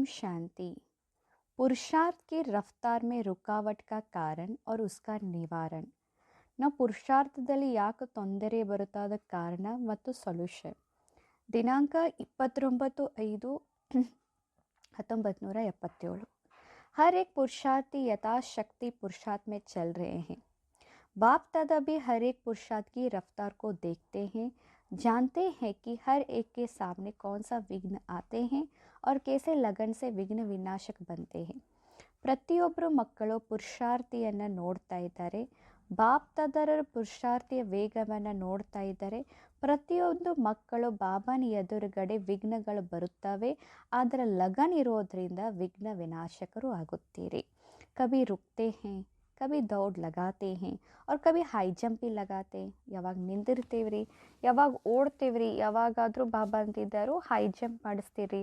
ओम शांति। पुरुषार्थ की रफ्तार में रुकावट का कारण और उसका निवारण. ನಾವು ಪುರುಷಾರ್ಥದಲ್ಲಿ ಯಾಕೆ ತೊಂದರೆ ಬರುತ್ತಾದ ಕಾರಣ ಮತ್ತು ಸೊಲ್ಯೂಷನ್. ದಿನಾಂಕ 29/5/1977. हर एक पुरुषार्थी यथाशक्ति पुरुषार्थ में चल रहे हैं. बाप दादा भी हर एक पुरुषार्थ की रफ्तार को देखते हैं, जानते हैं कि हर एक के सामने कौन सा विघ्न आते हैं और कैसे लगन से विघ्न विनाशक बनते हैं. ಪ್ರತಿಯೊಬ್ಬರು ಮಕ್ಕಳು ಪುರುಷಾರ್ಥಿಯನ್ನು ನೋಡ್ತಾ ಇದ್ದಾರೆ. ಬಾಪ್ ದಾದರ ಪುರುಷಾರ್ಥಿಯ ವೇಗವನ್ನು ನೋಡ್ತಾ ಇದ್ದಾರೆ. ಪ್ರತಿಯೊಂದು ಮಕ್ಕಳು ಬಾಬಾನ ಎದುರುಗಡೆ ವಿಘ್ನಗಳು ಬರುತ್ತವೆ. ಅದರ ಲಗನ್ ಇರೋದ್ರಿಂದ ವಿಘ್ನ ವಿನಾಶಕರು ಆಗುತ್ತೀರಿ. ಕಭಿ ರುಕ್ತೆ ಹೇ, ಕಭಿ ದೌಡ್ ಲಗಾತೆ ಹೇ और ಕಭಿ ಹೈ ಜಂಪ್ भी लगाते. ಯಾವಾಗ ನಿಂದಿರ್ತೀವ್ರಿ, ಯಾವಾಗ ಓಡ್ತೀವ್ರಿ, ಯಾವಾಗಾದರೂ ಬಾಬಾ ಅಂತಿದ್ದರು ಹೈ ಜಂಪ್ ಮಾಡಿಸ್ತೀರಿ.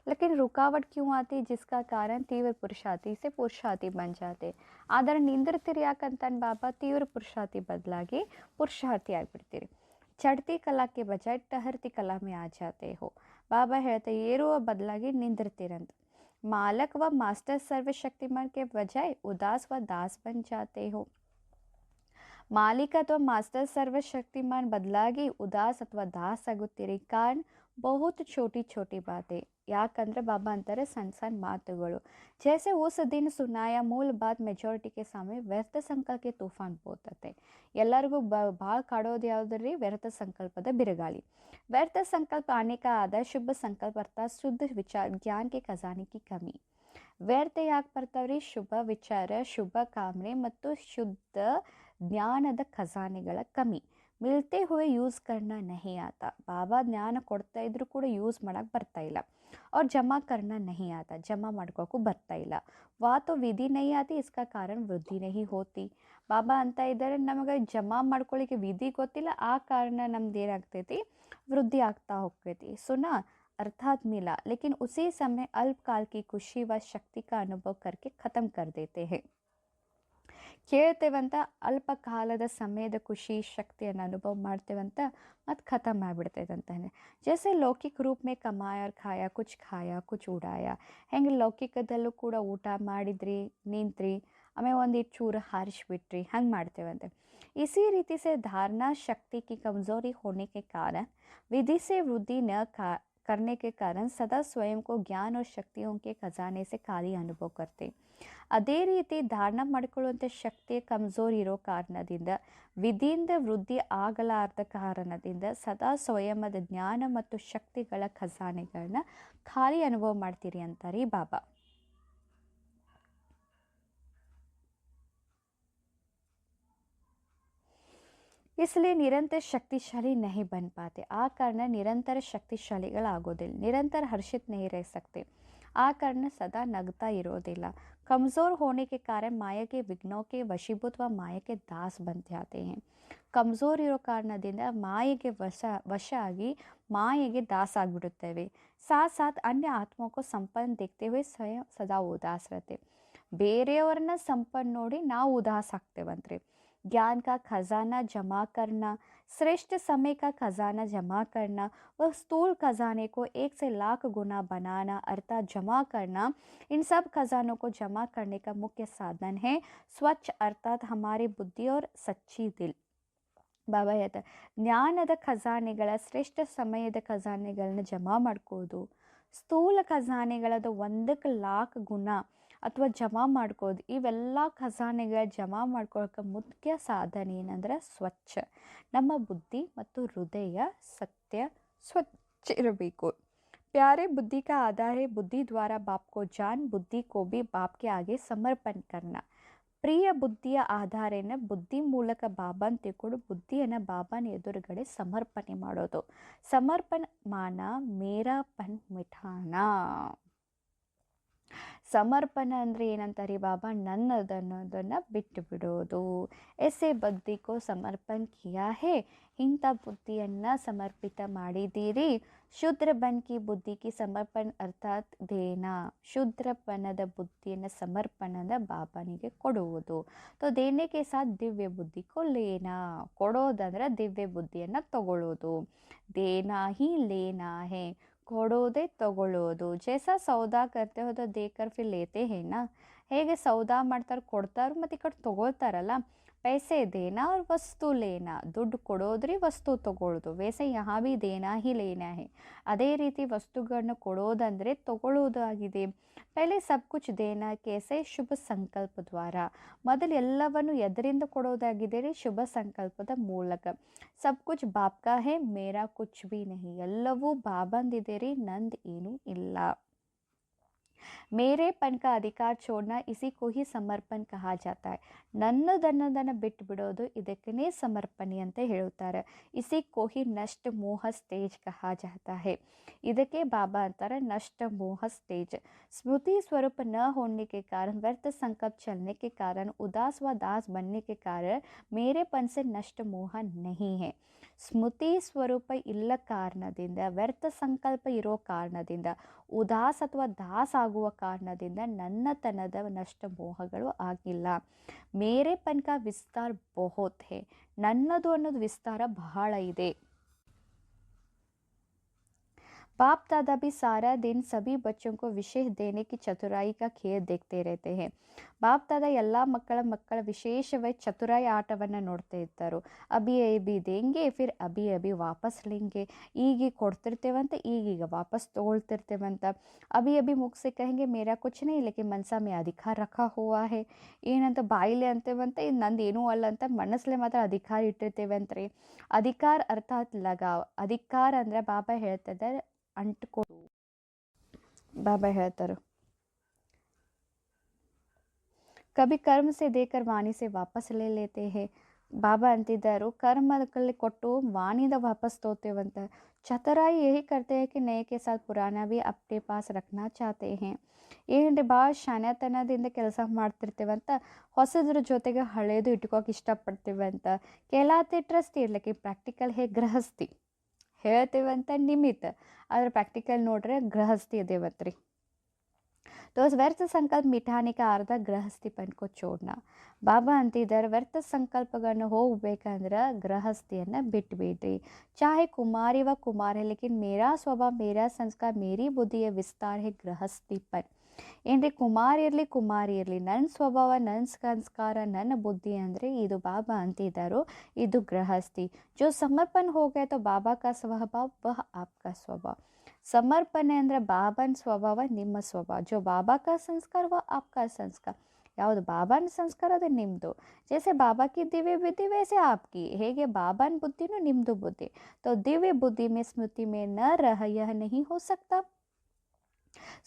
लेकिन रुकावट क्यों आती, जिसका कारण तीव्र पुरुषार्थी से पुरुषार्थी बन जाते. ಆದರೆ ನಿಂದಿರ್ತೀರಿ ಯಾಕಂತಾನೆ ಬಾಬಾ ತೀವ್ರ ಪುರುಷಾರ್ಥಿ ಬದಲಾಗಿ ಪುರುಷಾರ್ಥಿ ಆಗಿಬಿಡ್ತೀರಿ. ಚಡ್ತಿ ಕಲಾ ಕೆ ಬಜಾಯ್ ಟಹರ್ತಿ ಕಲಾ ಮೇ ಆ ಜಾತೆ ಹೋ. ಬಾಬಾ ಹೇಳ್ತಾರೆ ಏರುವ ಬದಲಾಗಿ ನಿಂದಿರ್ತೀರಂತ. मालक व मास्टर सर्वशक्तिमान के बजाय उदास व दास बन जाते हो. ಮಾಲೀಕ ಅಥವಾ ಮಾಸ್ಟರ್ ಸರ್ವಶಕ್ತಿಮಾನ್ ಬದಲಾಗಿ ಉದಾಸ್ ಅಥವಾ ದಾಸ್ ಆಗುತ್ತೀರಿ. ಕಾರಣ ಬಹುತ್ ಛೋಟಿ ಛೋಟಿ ಬಾತೆ. ಯಾಕಂದರೆ ಬಾಬಾ ಅಂತಾರೆ ಸಣ್ಣ ಸಣ್ಣ ಮಾತುಗಳು. ಜೈಸೆ ಉಸ್ ದಿನ ಸುನಾಯ ಮೂಲ ಬಾತ್ ಮೆಜಾರಿಟಿ ಕೆ ಸಾಮನೆ ವ್ಯರ್ಥ ಸಂಕಲ್ಪಕ್ಕೆ ತೂಫಾನ್ ಬೋತತೆ. ಎಲ್ಲರಿಗೂ ಭಾಳ ಕಾಡೋದು ಯಾವುದ್ರಿ, ವ್ಯರ್ಥ ಸಂಕಲ್ಪದ ಬಿರುಗಾಳಿ. ವ್ಯರ್ಥ ಸಂಕಲ್ಪ ಆನೆ ಕಾ ಆಧಾರ ಶುದ್ಧ ಸಂಕಲ್ಪ ಅರ್ಥಾತ್ ಶುದ್ಧ ವಿಚಾರ ಜ್ಞಾನ ಕೆ ಖಜಾನೆ ಕಿ ಕಮಿ. ವ್ಯರ್ಥ ಯಾಕೆ ಬರ್ತಾವ್ರಿ? ಶುಭ ವಿಚಾರ, ಶುಭ ಕಾಮನೆ ಮತ್ತು ಶುದ್ಧ ಜ್ಞಾನದ ಖಜಾನೆಗಳ ಕಮ್ಮಿ. ಮಿಲ್ತೆ ಹುವೆ ಯೂಸ್ ಕರ್ನಾ ನಹಿ ಆತ. ಬಾಬಾ ಜ್ಞಾನ ಕೊಡ್ತಾ ಇದ್ರು ಕೂಡ ಯೂಸ್ ಮಾಡೋಕ್ಕೆ ಬರ್ತಾ ಇಲ್ಲ. ಅವ್ರು ಜಮಾ ಕರ್ನಾ ನಹಿ ಆತ, ಜಮಾ ಮಾಡ್ಕೋಕ್ಕೂ ಬರ್ತಾ ಇಲ್ಲ. ವಾತು ವಿಧಿ ನಹಿ ಆತಿ, ಇಸ್ಕಾ ಕಾರಣ ವೃದ್ಧಿ ನಹಿ ಹೋತಿ. ಬಾಬಾ ಅಂತ ಇದ್ದಾರೆ ನಮಗೆ ಜಮಾ ಮಾಡ್ಕೊಳ್ಳಿಕ್ಕೆ ವಿಧಿ ಗೊತ್ತಿಲ್ಲ, ಆ ಕಾರಣ ನಮ್ದು ಏನಾಗ್ತೈತಿ, ವೃದ್ಧಿ ಆಗ್ತಾ ಹೋಗ್ತೈತಿ. ಸುನಾ अर्थात मिला, लेकिन उसी समय अल्पकाल की खुशी व शक्ति का अनुभव करके ख़त्म कर देते हैं. ಕೇಳ್ತೇವಂತ ಅಲ್ಪ ಕಾಲದ ಸಮಯದ ಖುಷಿ ಶಕ್ತಿಯನ್ನು ಅನುಭವ ಮಾಡ್ತೇವಂತ ಮತ್ತು ಖತಮ್ ಆಗಿಬಿಡ್ತೈತಂತಾನೆ. ಜೈಸೆ ಲೌಕಿಕ ರೂಪ ಮೇ ಕಮಾಯ ಖಾಯ ಕುಚ್ ಉಡಾಯ. ಹೆಂಗೆ ಲೌಕಿಕದಲ್ಲೂ ಕೂಡ ಊಟ ಮಾಡಿದ್ರಿ, ನಿಂತ್ರಿ, ಆಮೇಲೆ ಒಂದಿಟ್ಟು ಚೂರು ಹಾರಿಸ್ಬಿಟ್ರಿ, ಹಂಗೆ ಮಾಡ್ತೇವಂತೆ. इसी रीति से धारणा शक्ति की कमज़ोरी होने के कारण विधि से वृद्धि न करने के कारण सदा स्वयं को ज्ञान और शक्तियों के खजाने से खाली अनुभव करते. ಅದೇ ರೀತಿ ಧಾರಣ ಮಾಡಿಕೊಳ್ಳುವಂಥ ಶಕ್ತಿಯ ಕಮ್ಜೋರ್ ಇರೋ ಕಾರಣದಿಂದ, ವಿಧಿಯಿಂದ ವೃದ್ಧಿ ಆಗಲಾರದ ಕಾರಣದಿಂದ ಸದಾ ಸ್ವಯಂದ ಜ್ಞಾನ ಮತ್ತು ಶಕ್ತಿಗಳ ಖಜಾನೆಗಳನ್ನ ಖಾಲಿ ಅನುಭವ ಮಾಡ್ತೀರಿ ಅಂತಾರೆ ಬಾಬಾ. इसलिए निरंतर शक्तिशाली नहीं बन पाते. आ कारण निरंतर शक्तिशालीಗಳಾಗೋದಿಲ್ಲ. निरंतर हर्षित नहीं रह सकते. आ कारण सदा नगता इरोदिಲ್ಲ. कमज़ोर होने के कारण माया के विघ्नों के वशीभूत व माया के दास बन जाते हैं. ಕಮ್ಜೋರ್ ಇರೋ ಕಾರಣದಿಂದ ಮಾಯೆಗೆ ವಶ ಆಗಿ ಮಾಯೆಗೆ ದಾಸ ಆಗಿಬಿಡುತ್ತೇವೆ. ಸಾಥ್ ಸಾಥ್ ಅನ್ಯ ಆತ್ಮಕ್ಕೂ ಸಂಪನ್ನ देखते हुए ಸ್ವಯಂ ಸದಾ ಉದಾಸ್ रहते. ಬೇರೆಯವ್ರನ್ನ ಸಂಪನ್ನ ನೋಡಿ ನಾವು ಉದಾಸ್ ಆಗ್ತೇವಂತ್ರಿ. ज्ञान का खजाना जमा करना, श्रेष्ठ समय का खजाना जमा करना व स्थूल खजाने को 1 से लाख गुना बनाना अर्थात जमा करना, इन सब खजानों को जमा करने का मुख्य साधन है स्वच्छ अर्थात हमारी बुद्धि और सच्ची दिल. ಬಾಬಾ ಹೇಳ್ತಾರೆ ಜ್ಞಾನದ ಖಜಾನೆಗಳ ಶ್ರೇಷ್ಠ ಸಮಯದ ಖಜಾನೆಗಳನ್ನ ಜಮಾ ಮಾಡ್ಕೋದು, ಸ್ಥೂಲ ಖಜಾನೆಗಳದ 1,00,000 ಗುಣ ಅಥವಾ ಜಮಾ ಮಾಡ್ಕೋದು. ಇವೆಲ್ಲ ಖಜಾನೆಗಳ ಜಮಾ ಮಾಡ್ಕೊಳ್ಳೋಕೆ ಮುಖ್ಯ ಸಾಧನೆ ಏನಂದ್ರೆ ಸ್ವಚ್ಛ. ನಮ್ಮ ಬುದ್ಧಿ ಮತ್ತು ಹೃದಯ ಸತ್ಯ ಸ್ವಚ್ಛ ಇರಬೇಕು. प्यारे बुद्धि का आधार है बुद्धि द्वारा बाप को जान, बुद्धि को भी बाप के आगे समर्पण करना. ಪ್ರಿಯ ಬುದ್ಧಿಯ ಆಧಾರೇನ ಬುದ್ಧಿ ಮೂಲಕ ಬಾಬಾನ ತಿಳ್ಕೊಂಡು ಬುದ್ಧಿಯನ್ನು ಬಾಬಾನ ಎದುರುಗಡೆ ಸಮರ್ಪಣೆ ಮಾಡೋದು. ಸಮರ್ಪಣ ಮಾನ ಮೇರಾಪನ್ ಮಿಠಾನ. ಸಮರ್ಪಣ ಅಂದರೆ ಏನಂತಾರೆ ಬಾಬಾ, ನನ್ನದನ್ನೋದನ್ನು ಬಿಟ್ಟು ಬಿಡೋದು. ಎಸೆ ಬುದ್ಧಿಗೂ ಸಮರ್ಪಣ ಕಿಯಾ ಹೇ, ಇಂಥ ಬುದ್ಧಿಯನ್ನು ಸಮರ್ಪಿತ ಮಾಡಿದ್ದೀರಿ. ಶೂದ್ರ ಬನ್ಕಿ ಬುದ್ಧಿಗೆ ಸಮರ್ಪಣ ಅರ್ಥಾತ್ ದೇನ. ಶೂದ್ರಪಣದ ಬುದ್ಧಿಯನ್ನು ಸಮರ್ಪಣದ ಬಾಬಾನಿಗೆ ಕೊಡುವುದು. ತೋ ದೇನೆಗೆ ಸಾಥ್ ದಿವ್ಯ ಬುದ್ಧಿಗೂ ಲೇನಾ. ಕೊಡೋದಂದ್ರೆ ದಿವ್ಯ ಬುದ್ಧಿಯನ್ನು ತಗೊಳ್ಳೋದು. ದೇನಾ ಹಿ ಲೇನಾ ಹೇ. ಕೊಡೋದೇ ತಗೊಳ್ಳೋದು. ಜೈಸಾ ಸೌದಾ करते हो तो देकर फिर लेते हैं ना. ಹೇಗೆ ಸೌದಾ ಮಾಡ್ತಾರೆ ಕೊಡ್ತಾರೆ ಮತ್ತು ಈ ಕಡೆ ತಗೊಳ್ತಾರಲ್ಲ, पैसे देना और वस्तु लेना, ದುಡ್ಡು ಕೊಡೋದ್ರಿ ವಸ್ತು ತಗೊಳ್ಳೋದು. वैसे यहाँ भी देना ही लेना है. ಅದೇ ರೀತಿ ವಸ್ತುಗಳನ್ನ ಕೊಡೋದಂದರೆ ತಗೊಳ್ಳೋದು ಆಗಿದೆ. पहले सब कुछ देना कैसे ಶುಭ ಸಂಕಲ್ಪ ದ್ವಾರ, ಮೊದಲು ಎಲ್ಲವನ್ನು ಎದರಿಂದ ಕೊಡೋದಾಗಿದೆ ರೀ, ಶುಭ ಸಂಕಲ್ಪದ ಮೂಲಕ. सब कुछ बाप का है मेरा कुछ भी नहीं, ಎಲ್ಲವೂ ಬಾಬಂದಿದೆ ರೀ, ನಂದು ಏನೂ ಇಲ್ಲ. ಮೇರೆಪನ್ का अधिकार छोड़ना इसी को ही समर्पण कहा जाता है. ನನ್ನದನ್ನದನ್ನು ಬಿಟ್ಟು ಬಿಡೋದು ಇದಕ್ಕೇ ಸಮರ್ಪಣೆ ಅಂತ ಹೇಳುತ್ತಾರೆ. इसी को ही नष्ट मोह स्टेज कहा जाता है. ಇದಕ್ಕೆ ಬಾಬಾ ಅಂತಾರೆ नष्ट मोह स्टेज. स्मृति स्वरूप न होने के कारण, व्यर्थ संकल्प चलने के कारण, उदास व दास बनने के कारण मेरेपन से नष्ट मोह नहीं है. ಸ್ಮೃತಿ ಸ್ವರೂಪ ಇಲ್ಲ ಕಾರಣದಿಂದ, ವ್ಯರ್ಥ ಸಂಕಲ್ಪ ಇರೋ ಕಾರಣದಿಂದ, ಉದಾಸ ಅಥವಾ ದಾಸ ಆಗುವ ಕಾರಣದಿಂದ ನನ್ನತನದ ನಷ್ಟ ಮೋಹಗಳು ಆಗಿಲ್ಲ. ಮೇರೆಪನ್ ಕಾ ವಿಸ್ತಾರ ಬಹುತ್ ಹೇ, ನನ್ನದು ಅನ್ನೋದು ವಿಸ್ತಾರ ಬಹಳ ಇದೆ. बाप दादा भी सारा दिन सभी बच्चों को विशेष देने की चतुराई का खेल देखते रहते हैं. ಬಾಪ್ ದಾದಾ ಎಲ್ಲ ಮಕ್ಕಳ ವಿಶೇಷವಾಗಿ ಚತುರಾಯಿ ಆಟವನ್ನು ನೋಡ್ತಾ ಇರ್ತಾರೆ. ಅಭಿ ಅಭಿ ದೇಂಗೆ ಫಿರ್ ಅಭಿ ಅಭಿ ವಾಪಸ್ ಲೆಂಗೆ, ಈಗ ಕೊಡ್ತಿರ್ತೇವಂತ ಈಗೀಗ ವಾಪಸ್ ತೊಗೊಳ್ತಿರ್ತೇವಂತ. ಅಭಿ ಅಭಿ ಮುಗಿಸಿ ಕಹೆಂಗೆ ಮೇರಾ ಕುಚ್ ನಹೀ ಲೇಕಿನ್ ಮನ್ಸಾ ಮೇ ಅಧಿಕಾರ ರಖಾ ಹುವಾ ಹೇ, ಏನಂತ ಬಾಯಿಲೆ ಅಂತೇವಂತ ಇದು ನಂದು ಏನೂ ಅಲ್ಲ ಅಂತ ಮನಸ್ಸಲ್ಲೇ ಮಾತ್ರ ಅಧಿಕಾರ ಇಟ್ಟಿರ್ತೇವೆ ಅಂತ್ರಿ. ಅಧಿಕಾರ ಅರ್ಥಾತ್ ಲಗಾವ್. ಅಧಿಕಾರ ಅಂದರೆ ಬಾಬಾ ಹೇಳ್ತಿದ್ದಾರೆ ಅಂಟ್ಕೊಡು. ಬಾಬಾ ಹೇಳ್ತಾರೆ ಕಭಿ ಕರ್ಮ ಸೆ ದೇಕರ್ ವಾಣಿ ಸೆ ವಾಪಸ್ ಲೇ ಲೇತೆ ಹೇ. ಬಾಬಾ ಅಂತಿದ್ದರು ಕರ್ಮದಲ್ಲಿ ಕೊಟ್ಟು ವಾಣಿದ ವಾಪಸ್ ತೋತೇವಂತ. ಚತುರಾಯಿ ಯಹಿ ಕರ್ತೆ ಹೇ ಕಿ ನಯೆ ಕೆ ಸಾಥ್ ಪುರಾಣ ಭಿ ಅಪ್ನೆ ಪಾಸ್ ರಖ್ನಾ ಚಾಹತೆ ಹೇ. ಏನ್ರಿ ಭಾಳ ಶಾನ್ಯತನದಿಂದ ಕೆಲಸ ಮಾಡ್ತಿರ್ತೇವಂತ, ಹೊಸದ್ರ ಜೊತೆಗೆ ಹಳೇದು ಇಟ್ಕೋಕೆ ಇಷ್ಟಪಡ್ತೇವಂತ. ಕೇಳಾತೆ ಟ್ರಸ್ಟ್ ಇರ್ಲಿಕ್ಕೆ ಪ್ರಾಕ್ಟಿಕಲ್ ಹೇ ಗೃಹಸ್ಥಿ ಹೇಳ್ತೇವಂತ ನಿಮಿತ್ತ, ಆದ್ರೆ ಪ್ರಾಕ್ಟಿಕಲ್ ನೋಡ್ರೆ ಗೃಹಸ್ಥಿ ಅದೇವತ್ರಿ. तो उस व्यर्थ संकल्प मिटाने का अर्थ गृहस्थीपन को छोड़ना. ಬಾಬಾ ಅಂತಿದ್ದಾರೆ ವ್ಯರ್ಥ ಸಂಕಲ್ಪಗಳನ್ನು ಹೋಗ್ಬೇಕಂದ್ರೆ ಗೃಹಸ್ಥಿಯನ್ನು ಬಿಟ್ಬಿಡ್ರಿ. ಚಾಹೆ ಕುಮಾರಿ ವ ಕುಮಾರ है लेकिन मेरा स्वभाव मेरा संस्कार मेरी बुद्धि है विस्तार है गृहಸ್ಥಿಪನ್. ಏನ್ರಿ ಕುಮಾರ್ ಇರಲಿ ಕುಮಾರಿ ಇರಲಿ, ನನ್ನ ಸ್ವಭಾವ ನನ್ನ ಸಂಸ್ಕಾರ ನನ್ನ ಬುದ್ಧಿ ಅಂದರೆ ಇದು ಬಾಬಾ ಅಂತಿದ್ದಾರೋ ಇದು ಗೃಹಸ್ಥಿ. ಜೋ ಸಮರ್ಪಣ ಹೋಗ್ಯ ತೋ ಬಾಬಾ ಕಾ ಸ್ವಭಾವ ವಹ ಆಪ್ಕಾ ಸ್ವಭಾವ. ಸಮರ್ಪಣೆ ಅಂದರೆ ಬಾಬಾನ ಸ್ವಭಾವ ನಿಮ್ಮ ಸ್ವಭಾವ. ಜೋ ಬಾಬಾ ಕಾ ಸಂಸ್ಕಾರ ವ ಆಪ್ಕಾ ಸಂಸ್ಕಾರ, ಯಾವುದು ಬಾಬಾನ ಸಂಸ್ಕಾರ ಅದು ನಿಮ್ಮದು. ಜೈಸೆ ಬಾಬಾ ಕಿ ದಿವ್ಯ ಬುದ್ಧಿ ವೈಸೆ ಆಪ್ಕಿ, ಹೇಗೆ ಬಾಬಾನ ಬುದ್ಧಿನೂ ನಿಮ್ಮದು ಬುದ್ಧಿ. ತೋ ದಿವ್ಯ ಬುದ್ಧಿ ಮೇ ಸ್ಮೃತಿ ಮೇ ನ ರಹ ಯಹ ನಹಿ ಹೋ ಸಕ್ತಾ.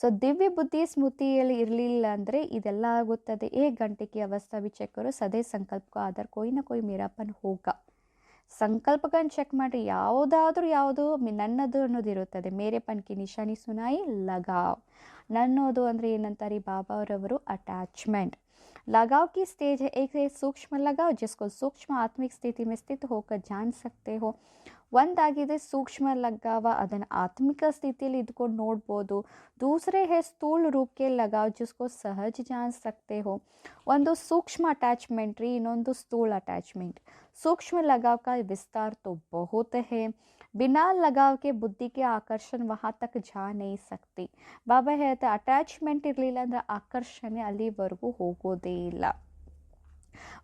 ಸೊ ದಿವ್ಯ ಬುದ್ಧಿ ಸ್ಮೃತಿಯಲ್ಲಿ ಇರಲಿಲ್ಲ ಅಂದರೆ ಇದೆಲ್ಲ ಆಗುತ್ತದೆ. ಏಕ್ ಗಂಟೆ ಕಿ ಅವಸ್ಥಾ ಭಿ ಚೆಕ್ ಕರೋ, ಸದೇ ಸಂಕಲ್ಪ ಕೋ ಆಧಾರ್ ಕೋಯಿ ನಾ ಕೋಯಿ ಮೇರಾಪನ್ ಹೋಗ. ಸಂಕಲ್ಪಗಳನ್ನು ಚೆಕ್ ಮಾಡಿ ಯಾವುದಾದ್ರೂ ಯಾವುದು ನನ್ನದು ಅನ್ನೋದು ಇರುತ್ತದೆ. ಮೇರೆ ಪನ್ಕಿ ನಿಶಾನಿ ಸುನಾಯಿ ಲಗಾವ್. ನನ್ನೋದು ಅಂದರೆ ಏನಂತಾರೆ ಬಾಬಾ ಅವರವರು ಅಟ್ಯಾಚ್ಮೆಂಟ್. लगाव की स्टेज है एक सूक्ष्म लगाव जिसको सूक्ष्म आत्मिक स्थिति में स्थित होकर जान सकते हो. ಒಂದಾಗಿದೆ ಸೂಕ್ಷ್ಮ ಲಗಾವ, ಅದನ್ನು ಆತ್ಮಿಕ ಸ್ಥಿತಿಯಲ್ಲಿ ಇದ್ಕೊಂಡು ನೋಡ್ಬೋದು. ದೂಸರೆ ಹೇ ಸ್ಥೂಲ್ ರೂಪ್ ಕೆ ಲಗಾವ್ ಜಿಸ್ಕೋ ಸಹಜ ಜಾನ್ ಸಕ್ತೆ ಹೋ. ಒಂದು ಸೂಕ್ಷ್ಮ ಅಟ್ಯಾಚ್ಮೆಂಟ್ ರೀ, ಇನ್ನೊಂದು ಸ್ಥೂಲ್ ಅಟ್ಯಾಚ್ಮೆಂಟ್. सूक्ष्म लगाव का विस्तार तो बहुत है, बिना लगाव के बुद्धि के आकर्षण वहाँ तक जा नहीं सकती. ಬಾಬಾ ಹೇಳ್ತಾ ಅಟ್ಯಾಚ್ಮೆಂಟ್ ಇರಲಿಲ್ಲ ಅಂದರೆ ಆಕರ್ಷಣೆ ಅಲ್ಲಿವರೆಗೂ ಹೋಗೋದೇ ಇಲ್ಲ.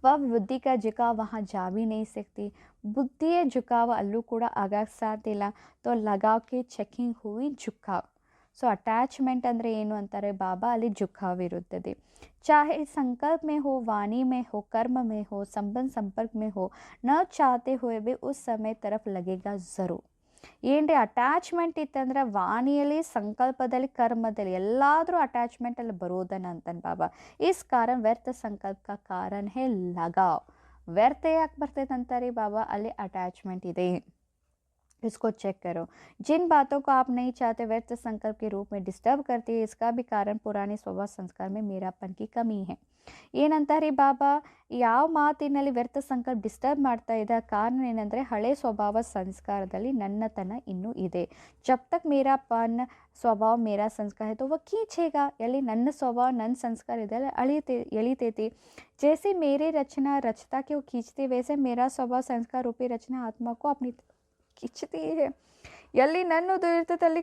वह बुद्धि का झुकाव वहाँ जा भी नहीं सकती. ಬುದ್ಧಿಯ झुकाव ಅಲ್ಲೂ ಕೂಡ ಆಗಕ್ಕೆ ಸಾಧ್ಯ ಇಲ್ಲ. तो लगाव के ಚೆಕಿಂಗ್ हुई झुकाव. ಸೊ ಅಟ್ಯಾಚ್ಮೆಂಟ್ ಅಂದರೆ ಏನು ಅಂತಾರೆ ಬಾಬಾ, ಅಲ್ಲಿ झुकाव ಇರುತ್ತದೆ. चाहे संकल्प में हो, वाणी में हो, कर्म में हो, संबंध संपर्क में हो, न चाहते हुए भी उस समय तरफ लगेगा ज़रूर. ಏನ್ರಿ ಅಟ್ಯಾಚ್ಮೆಂಟ್ ಇತ್ತಂದ್ರೆ ವಾಣಿಯಲ್ಲಿ ಸಂಕಲ್ಪದಲ್ಲಿ ಕರ್ಮದಲ್ಲಿ ಎಲ್ಲಾದರೂ ಅಟ್ಯಾಚ್ಮೆಂಟಲ್ಲಿ ಬರೋದನ್ನ ಅಂತಾನೆ ಬಾಬಾ. ಇಸ್ ಕಾರಣ ವ್ಯರ್ಥ ಸಂಕಲ್ಪ ಕಾ ಕಾರಣ ಹೇ ಲಗಾವ್. ವ್ಯರ್ಥ ಯಾಕೆ ಬರ್ತೈತೆ ಅಂತಾರೆ ಬಾಬಾ, ಅಲ್ಲಿ ಅಟ್ಯಾಚ್ಮೆಂಟ್ ಇದೆ. इसको चेक करो. जिन बातों को आप नहीं चाहते व्यर्थ संकल्प के रूप में डिस्टर्ब करती है, इसका भी कारण पुराने स्वभाव संस्कार में मेरापन की कमी है. ಏನಂತಾರೆ ಬಾಬಾ, ಯಾವ ಮಾತಿನಲ್ಲಿ ವ್ಯರ್ಥ ಸಂಕಲ್ಪ ಡಿಸ್ಟರ್ಬ್ ಮಾಡ್ತಾ ಇದೆ, ಕಾರಣ ಏನಂದರೆ ಹಳೆ ಸ್ವಭಾವ ಸಂಸ್ಕಾರದಲ್ಲಿ ನನ್ನತನ ಇನ್ನೂ ಇದೆ. ಜಬ್ ತಕ್ ಮೇರಾಪನ್ ಸ್ವಭಾವ ಮೇರಾ ಸಂಸ್ಕಾರ है तो वह खींचेगा. ಎಲ್ಲಿ ನನ್ನ ಸ್ವಭಾವ ನನ್ನ ಸಂಸ್ಕಾರ ಇದೆ ಅಲ್ಲಿ ಎಳಿತೈತಿ. जैसे मेरे रचना रचता के वो खींचते, वैसे मेरा स्वभाव संस्कार रूपी रचना आत्मा को अपनी खिंचती है. ಎಲ್ಲಿ ನನ್ನದು ಇರ್ತದೆ ಅಲ್ಲಿ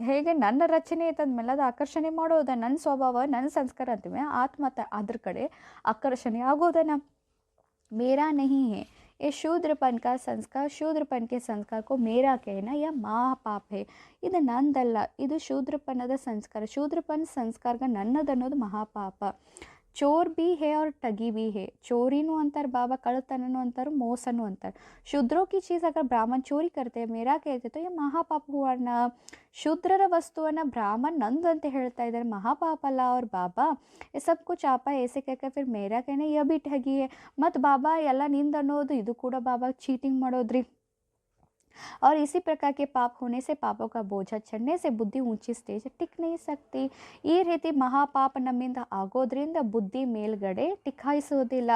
ಹೇಗೆ ನನ್ನ ರಚನೆ ತಂದಮೇಲೆ ಅದು ಆಕರ್ಷಣೆ ಮಾಡೋದ, ನನ್ನ ಸ್ವಭಾವ ನನ್ನ ಸಂಸ್ಕಾರ ಅಂತೀವಿ, ಆತ್ಮ ಅದ್ರ ಕಡೆ ಆಕರ್ಷಣೆ ಆಗೋದನ್ನ मेरा नहीं है। ये शूद्रपन का संस्कार, शूद्रपन के संस्कार को मेरा कहना यह महापाप है। ಇದು ನಂದಲ್ಲ, ಇದು ಶೂದ್ರಪನದ ಸಂಸ್ಕಾರ, ಶೂದ್ರಪನ ಸಂಸ್ಕಾರಗ ನನ್ನದನ್ನೋದು ಮಹಾಪಾಪ। चोर भी है और ठगी भी है। चोरीनू अंतर बाबा, कड़तनू अंतर, मोसनू अंतर। शूद्रों की चीज़ अगर ब्राह्मण चोरी करते हैं, मेरा कहते तो ये महापाप हुआ ना। ಶೂದ್ರರ ವಸ್ತುವನ್ನು ಬ್ರಾಹ್ಮಣ ನಂದು ಅಂತ ಹೇಳ್ತಾ ಇದ್ದಾರೆ, ಮಹಾಪಾಪ ಅಲ್ಲ। और बाबा ये सब कुछ आप ऐसे कहकर फिर मेरा कहना यह भी ठगी है। ಮತ್ತು ಬಾಬಾ ಎಲ್ಲ ನಿಂದು ಅನ್ನೋದು ಇದು ಕೂಡ ಬಾಬಾ ಚೀಟಿಂಗ್ ಮಾಡೋದ್ರಿ। और इसी प्रकार के पाप होने से, पापों का बोझा चढ़ने से बुद्धि ऊंची स्टेज टिक नहीं सकती। ಈ ರೀತಿ ಮಹಾಪಾಪ ನಮ್ಮಿಂದ ಆಗೋದ್ರಿಂದ ಬುದ್ಧಿ ಮೇಲ್ಗಡೆ ಟಿಕಾಯಿಸೋದಿಲ್ಲ।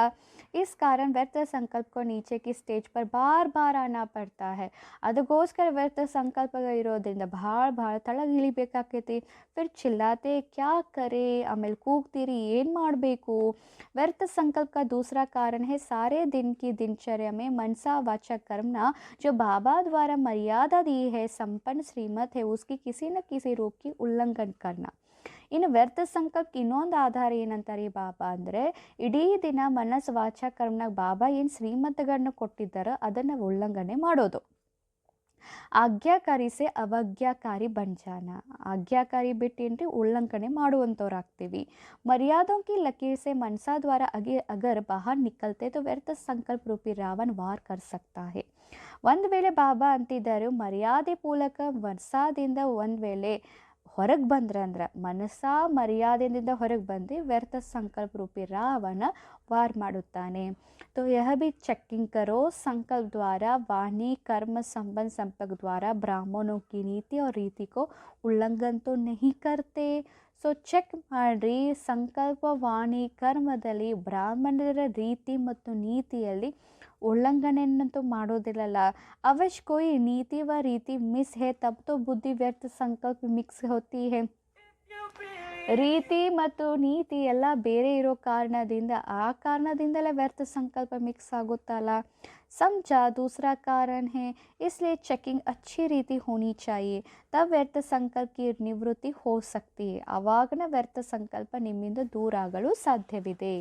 इस कारण व्यर्थ संकल्प को नीचे की स्टेज पर बार बार आना पड़ता है। ಅದಕ್ಕೋಸ್ಕರ ವ್ಯರ್ಥ ಸಂಕಲ್ಪ ಇರೋದ್ರಿಂದ ಭಾಳ ತಳಗ ಇಳಿಬೇಕಾಕೈತಿ। फिर चिल्लाते क्या करे, ಆಮೇಲೆ ಕೂಗ್ತೀರಿ ಏನು ಮಾಡಬೇಕು। व्यर्थ संकल्प का दूसरा कारण है सारे दिन की दिनचर्या में मनसा वाचा कर्मना जो बाबा द्वारा मर्यादा दी है, संपन्न श्रीमत है, उसकी किसी न किसी रूप की उल्लंघन करना। ಇನ್ನು ವ್ಯರ್ಥ ಸಂಕಲ್ಪಕ್ಕೆ ಇನ್ನೊಂದು ಆಧಾರ ಏನಂತಾರೆ ಬಾಬಾ ಅಂದರೆ, ಇಡೀ ದಿನ ಮನಸ್ಸು ವಾಚ ಕರ್ಮನಾಗ ಬಾಬಾ ಏನು ಶ್ರೀಮತಗಳನ್ನ ಕೊಟ್ಟಿದ್ದಾರೋ ಅದನ್ನು ಉಲ್ಲಂಘನೆ ಮಾಡೋದು। ಆಜ್ಞಾಕಾರಿ ಸೆ ಅವಜ್ಞಾಕಾರಿ ಬಂಜಾನ, ಆಜ್ಞಾಕಾರಿ ಬಿಟ್ಟೇನ್ರಿ ಉಲ್ಲಂಘನೆ ಮಾಡುವಂಥವ್ರಾಗ್ತೀವಿ। ಮರ್ಯಾದೋं की लकीर से मनसा द्वारा अगर बाहर निकलते तो व्यर्थ संकल्प रूपी रावण वार कर सकता है। ಒಂದು ವೇಳೆ ಬಾಬಾ ಅಂತಿದ್ದಾರೆ ಮರ್ಯಾದೆ ಪೂಲಕ ಮನಸಾದಿಂದ ಒಂದು ವೇಳೆ ಹೊರಗೆ ಬಂದ್ರೆ ಅಂದ್ರೆ, ಮನಸ್ಸ ಮರ್ಯಾದೆಯಿಂದ ಹೊರಗೆ ಬಂದು ವ್ಯರ್ಥ ಸಂಕಲ್ಪ ರೂಪಿ ರಾವಣ वार ಮಾಡುತ್ತಾನೆ। तो यह भी चेकिंग करो, संकल्प द्वारा वाणी कर्म संबंध संपर्क द्वारा ब्राह्मणों की नीति और रीति को उल्लंघन तो नहीं करते। ಸೊ ಚೆಕ್ ಮಾಡಿರಿ, ಸಂಕಲ್ಪ ವಾಣಿ ಕರ್ಮದಲ್ಲಿ ಬ್ರಾಹ್ಮಣರ ರೀತಿ ಮತ್ತು ನೀತಿಯಲ್ಲಿ ಉಲ್ಲಂಘನೆಯನ್ನಂತೂ ಮಾಡೋದಿಲ್ಲಲ್ಲ। ಅವಶ್ಯ कोई नीति व रीति मिस है तब तो बुद्धि व्यर्थ संकल्प मिक्स होती है। ರೀತಿ ಮತ್ತು ನೀತಿ ಎಲ್ಲ ಬೇರೆ ಇರೋ ಕಾರಣದಿಂದ, ಆ ಕಾರಣದಿಂದಲೇ ವ್ಯರ್ಥ ಸಂಕಲ್ಪ ಮಿಕ್ಸ್ ಆಗುತ್ತಲ್ಲ। समझा दूसरा कारण है, इसलिए चेकिंग अच्छी रीति होनी चाहिए, तब व्यर्थ संकल्प की निवृत्ति हो सकती है। ಆವಾಗನ ವ್ಯರ್ಥ ಸಂಕಲ್ಪ ನಿಮ್ಮಿಂದ ದೂರ ಆಗಲು ಸಾಧ್ಯವಿದೆ।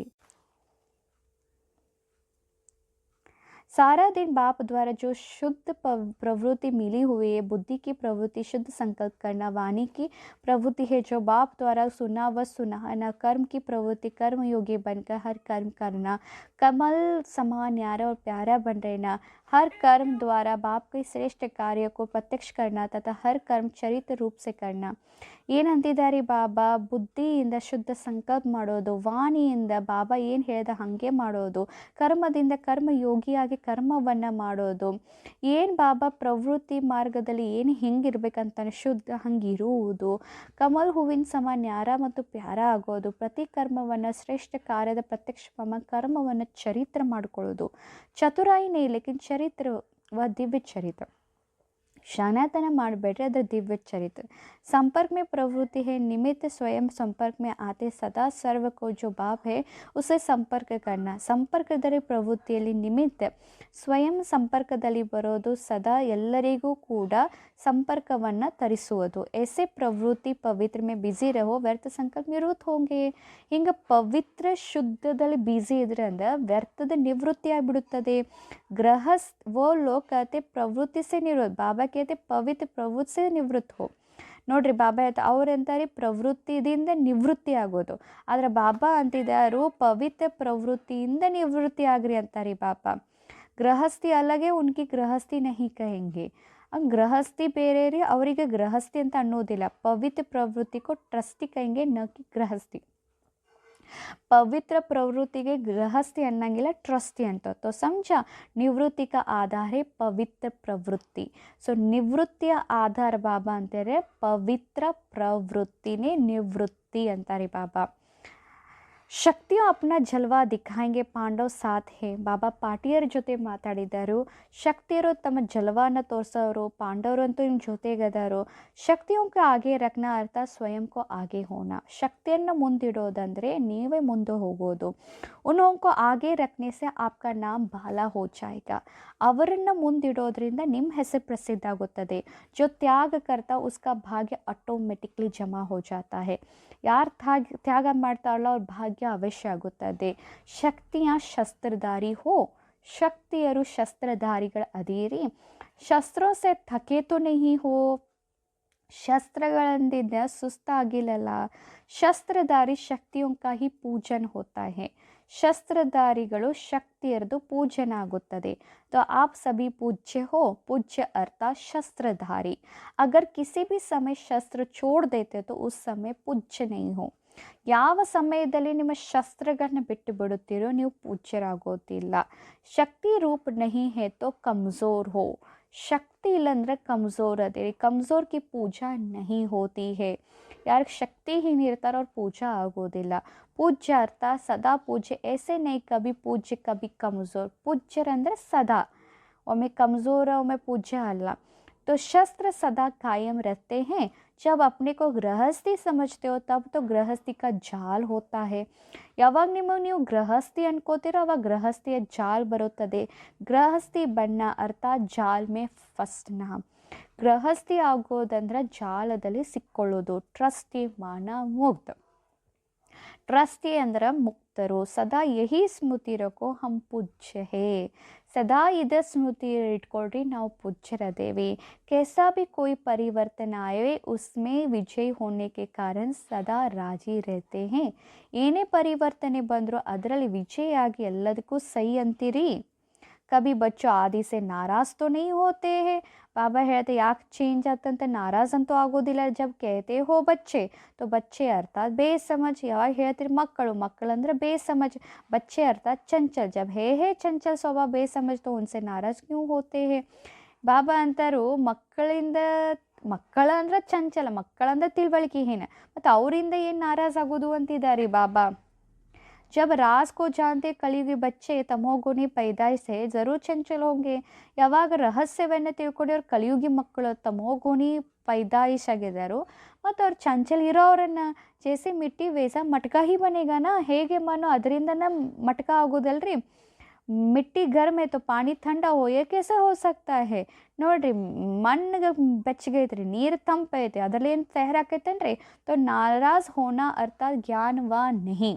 सारा दिन बाप द्वारा जो शुद्ध प्रवृत्ति मिली हुई है, बुद्धि की प्रवृत्ति शुद्ध संकल्प करना, वाणी की प्रवृत्ति है जो बाप द्वारा सुना व सुनाना, कर्म की प्रवृत्ति कर्म योगी बनकर हर कर्म करना, कमल समान न्यारा और प्यारा बन रहना, हर कर्म द्वारा बाप के श्रेष्ठ कार्य को प्रत्यक्ष करना तथा हर कर्म चरित्र रूप से करना। ಏನಂತಿದ್ದಾರೆ ಬಾಬಾ, ಬುದ್ಧಿಯಿಂದ ಶುದ್ಧ ಸಂಕಲ್ಪ ಮಾಡೋದು, ವಾಣಿಯಿಂದ ಬಾಬಾ ಏನು ಹೇಳ್ದ ಹಾಗೆ ಮಾಡೋದು, ಕರ್ಮದಿಂದ ಕರ್ಮ ಯೋಗಿಯಾಗಿ ಕರ್ಮವನ್ನು ಮಾಡೋದು, ಏನು ಬಾಬಾ ಪ್ರವೃತ್ತಿ ಮಾರ್ಗದಲ್ಲಿ ಏನು ಹಿಂಗಿರ್ಬೇಕಂತ ಶುದ್ಧ ಹಂಗಿರುವುದು, ಕಮಲ್ ಹೂವಿನ ಸಮ ನ್ಯಾರ ಮತ್ತು ಪ್ಯಾರ ಆಗೋದು, ಪ್ರತಿ ಕರ್ಮವನ್ನು ಶ್ರೇಷ್ಠ ಕಾರ್ಯದ ಪ್ರತ್ಯಕ್ಷ ಕರ್ಮವನ್ನು ಚರಿತ್ರ ಮಾಡ್ಕೊಳ್ಳೋದು, ಚತುರಾಯಿ नहीं लेकिन चरित्र व दिव्य चरित्र, शानातन ಮಾಡಬೇಡ್ರಿ, ಅದರ दिव्य चरित्र। संपर्क में प्रवृत्ति है, निमित्त स्वयं संपर्क में आते सदा सर्व को जो बाप है उसे संपर्क करना। ಸಂಪರ್ಕದಲ್ಲಿ ಪ್ರವೃತ್ತಿಯಲ್ಲಿ ನಿಮಿತ್ತ ಸ್ವಯಂ ಸಂಪರ್ಕದಲ್ಲಿ ಬರೋದು, ಸದಾ ಎಲ್ಲರಿಗೂ ಕೂಡ ಸಂಪರ್ಕವನ್ನು ತರಿಸುವುದು। ऐसे प्रवृत्ति पवित्र में बिजी रहो, व्यर्थ संकल्प निवृत्त होंगे। ಹಿಂಗೆ ಪವಿತ್ರ ಶುದ್ಧದಲ್ಲಿ ಬ್ಯುಸಿ ಇದ್ರೆ ಅಂದ್ರೆ ವ್ಯರ್ಥದ ನಿವೃತ್ತಿ ಆಗಿಬಿಡುತ್ತದೆ। गृहस्थ वो लोग कहते प्रवृत्ति से निवृत्त, बाबा कहते पवित्र प्रवृत्ति से निवृत्त हो। ನೋಡ್ರಿ ಬಾಬಾ ಅವ್ರು ಅಂತಾರೆ ಪ್ರವೃತ್ತಿಯಿಂದ ನಿವೃತ್ತಿ ಆಗೋದು, ಆದರೆ ಬಾಬಾ ಅಂತಿದ್ದಾರು ಪವಿತ್ರ ಪ್ರವೃತ್ತಿಯಿಂದ ನಿವೃತ್ತಿ ಆಗ್ರಿ ಅಂತಾರೆ ಬಾಬಾ। ಗೃಹಸ್ಥಿ ಅಲ್ಲಗೆ ಉನ್ಕಿ ಗೃಹಸ್ಥಿ ನಹಿ ಕಹೆಂಗೆ, ಗೃಹಸ್ಥಿ ಬೇರೆ ರೀ, ಅವರಿಗೆ ಗೃಹಸ್ಥಿ ಅಂತ ಅನ್ನೋದಿಲ್ಲ, ಪವಿತ್ರ ಪ್ರವೃತ್ತಿ ಕೋ ಟ್ರಸ್ಟಿ ಕಹೆಂಗೆ ನ ಕಿ ಗೃಹಸ್ಥಿ। पवित्र प्रवृत्ति के गृहस्थी अन्नंगिला ट्रस्टी अंत। तो समझा, निवृत्ति का आधार है पवित्र प्रवृत्ति। सो निवृत्तिಯ ಆಧಾರ ಬಾಬಾ ಅಂತಾರೆ ಪವಿತ್ರ ಪ್ರವೃತ್ತಿನೇ ನಿವೃತ್ತಿ ಅಂತಾರೆ ಬಾಬಾ। ಶಕ್ತಿಯು अपना ಜಲ್ವಾ ದಿಖಾएंगे ಪಾಂಡವ್ ಸಾಥ್ ಹೇ. ಬಾಬಾ ಪಾಟಿಯರ ಜೊತೆ ಮಾತಾಡಿದರು. ಶಕ್ತಿಯರು ತಮ್ಮ ಜಲವಾನ ತೋರಿಸೋರು, ಪಾಂಡವರಂತೂ ನಿಮ್ಮ ಜೊತೆಗದಾರು. ಶಕ್ತಿಯೋಂಕ ಆಗೆ ರಖನಾ ಅರ್ಥ ಸ್ವಯಂಕೋ ಆಗೆ ಹೋನ. ಶಕ್ತಿಯನ್ನು ಮುಂದಿಡೋದಂದರೆ ನೀವೇ ಮುಂದೆ ಹೋಗೋದು. ಉನ್ನೋಂಕೋ ಆಗೆ ರಖನೆ ಸೆ ಆಪ್ಕಾ ನಾಮ್ ಬಾಲಾ ಹೋ ಜಾಯೇಗಾ. ಅವರನ್ನು ಮುಂದಿಡೋದ್ರಿಂದ ನಿಮ್ಮ ಹೆಸರು ಪ್ರಸಿದ್ಧ ಆಗುತ್ತದೆ. ಜೋ ತ್ಯಾಗ ಕರ್ತಾ ಉಸ್ಕಾ ಭಾಗ್ಯ ಆಟೋಮೆಟಿಕ್ಲಿ ಜಮಾ ಹೋ ಜಾತಾ ಹೇ. ಯಾರು ತ್ಯಾಗ ಮಾಡ್ತಾರಲ್ಲ ಅವ್ರ ಭಾಗ್ಯ ಅವಶ್ಯ ಆಗುತ್ತದೆ. ಶಕ್ತಿಯ ಶಸ್ತ್ರಧಾರಿ ಹೋ. ಶಕ್ತಿಯರು ಶಸ್ತ್ರಧಾರಿಗಳ ಅದಿರಿ. ಶಸ್ತ್ರೋ ಸೆ ಥಕೆ ತೋ ನಹಿ ಹೋ. ಶಸ್ತ್ರಗಳಿಂದ ಸುಸ್ತಾಗಿಲ್ಲಲ್ಲ. ಶಸ್ತ್ರಧಾರಿ ಶಕ್ತಿಯೋ ಕಾ ಹಿ ಪೂಜನ್ ಹೋತಾ ಹೇ. ಶಸ್ತ್ರಧಾರಿಗಳು ಶಕ್ತಿಯರದು ಪೂಜನ ಆಗುತ್ತದೆ. तो आप सभी पूज्य हो. पूज्य अर्थात शस्त्रधारी. अगर किसी भी समय शस्त्र छोड़ देते तो उस समय पूज्य नहीं हो. ಯಾವ ಸಮಯದಲ್ಲಿ ನಿಮ್ಮ ಶಸ್ತ್ರಗಳನ್ನ ಬಿಟ್ಟು ಬಿಡುತ್ತೀರೋ ನೀವು ಪೂಜ್ಯರಾಗೋದಿಲ್ಲ. ಶಕ್ತಿ ರೂಪ್ ನಹಿ ಹೇ ತೋ ಕಮ್ಜೋರ್ ಹೋ. ಶಕ್ತಿ ಇಲ್ಲಂದ್ರೆ ಕಮ್ಜೋರ್ ಅದೇ. ಕಮ್ಜೋರ್ ಕಿ ಪೂಜಾ ನಹಿ ಹೋತಿ ಹೇ. ಯಾರಿಗೆ ಶಕ್ತಿಹೀನ ಇರ್ತಾರೋ ಅವ್ರ ಪೂಜಾ ಆಗೋದಿಲ್ಲ. ಪೂಜ್ಯ ಅರ್ಥ ಸದಾ ಪೂಜ್ಯ. ऐसे नहीं कभी पूज्य कभी कमज़ोर. पूज्यರಂದರೆ ಸದಾ, ಒಮ್ಮೆ ಕಮಜೋರ ಒಮ್ಮೆ ಪೂಜ್ಯ ಅಲ್ಲ. तो शस्त्र सदा कायम रहते हैं. जब अपने को गृहस्थी समझते हो तब तो गृहस्थी का जाल होता है. ಯಾವಾಗ ನೀವು ಗೃಹಸ್ಥಿ ಅನ್ಕೋತೀರೋ ಅವಾಗ ಗೃಹಸ್ಥಿಯ ಜಾಲ್ ಬರುತ್ತದೆ. ಗೃಹಸ್ಥಿ ಬಣ್ಣ ಅರ್ಥ ಜಾಲ್ ಮೇ ಫಸ್ಟ್ನ. ಗೃಹಸ್ಥಿ ಆಗೋದಂದ್ರೆ ಜಾಲದಲ್ಲಿ ಸಿಕ್ಕೊಳ್ಳೋದು. ಟ್ರಸ್ಟಿ ಮಾನ ಮುಗ್ಧ. ಟ್ರಸ್ಟಿ ಅಂದ್ರೆ ಮುಕ್ತರು. ಸದಾ ಯಹಿ ಸ್ಮೃತಿ ರಖೋ ಹಮ್ ಪೂಜ್ಯ ಹೇ. ಸದಾ ಇದೇ ಸ್ಮೃತಿ ಇಟ್ಕೊಳ್ರಿ ನಾವು ಪೂಜ್ಯರದೇವಿ. कैसा भी कोई परिवर्तन आए उसमें विजय होने के कारण सदा राजी रहते हैं. ಏನೇ ಪರಿವರ್ತನೆ ಬಂದರೂ ಅದರಲ್ಲಿ ವಿಜಯ ಆಗಿ ಎಲ್ಲದಕ್ಕೂ ಸೈ ಅಂತೀರಿ. कभी बच्चों आदि से नाराज़ तो नहीं होते हैं. बाबा ಹೇಳ್ತೆ ಯಾಕೆ ಚೇಂಜ್ ಆತಂತ ನಾರಾಜ್ ಅಂತೂ ಆಗೋದಿಲ್ಲ. ಜಬ್ कहते हो बच्चे तो बच्चे अर्थात बेसमझ. ಯಾವಾಗ ಹೇಳ್ತೀರಿ ಮಕ್ಕಳಂದ್ರೆ ಬೇಸಮझ. बच्चे अर्थात चंचल. जब है चंचल स्वभाव बेसमझ तो उनसे नाराज़ क्यों होते हैं. ಬಾಬಾ ಅಂತಾರು ಮಕ್ಕಳಂದ್ರೆ ಚಂಚಲ, ಮಕ್ಕಳಂದ್ರೆ ತಿಳುವಳಿಕೆಹೀನ, ಮತ್ತು ಅವರಿಂದ ಏನು ನಾರಾಜ್ ಆಗೋದು ಅಂತಿದ್ದಾರೆ ಬಾಬಾ. जब राज को जानते ಕಲಿಯುಗಿ ಬಚ್ಚೆ ತಮೋಗುಣಿ पैदाइश से ज़रूर चंचल होंगे. ಯಾವಾಗ ರಹಸ್ಯವನ್ನು ತಿಳ್ಕೊಂಡವ್ರು ಕಲಿಯುಗಿ ಮಕ್ಕಳು ತಮೋಗುಣಿ पैदाइश ಆಗಿದ್ದಾರೋ ಮತ್ತು ಅವ್ರು ಚಂಚಲ್ ಇರೋರನ್ನು ಜೈಸೆ ಮಿಟ್ಟಿ ವೇಸ ಮಟ್ಕ ಹಿ ಬನೇಗಾನ. ಹೇಗೆ ಮಣ್ಣು ಅದರಿಂದನೇ ಮಟ್ಕ ಆಗೋದಲ್ರಿ. ಮಿಟ್ಟಿ ಗರ್ಮ್ है तो पानी ठंडा हो, ये कैसे हो सकता है. ನೋಡ್ರಿ ಮಣ್ಣಿಗೆ ಬೆಚ್ಚಗೈತ್ರಿ, ನೀರು ತಂಪೈತೆ, ಅದರಲ್ಲಿ ಏನು ತಯಾರಾಕೈತೇನ್ರಿ. तो नाराज होना अर्थात ज्ञानवान नहीं.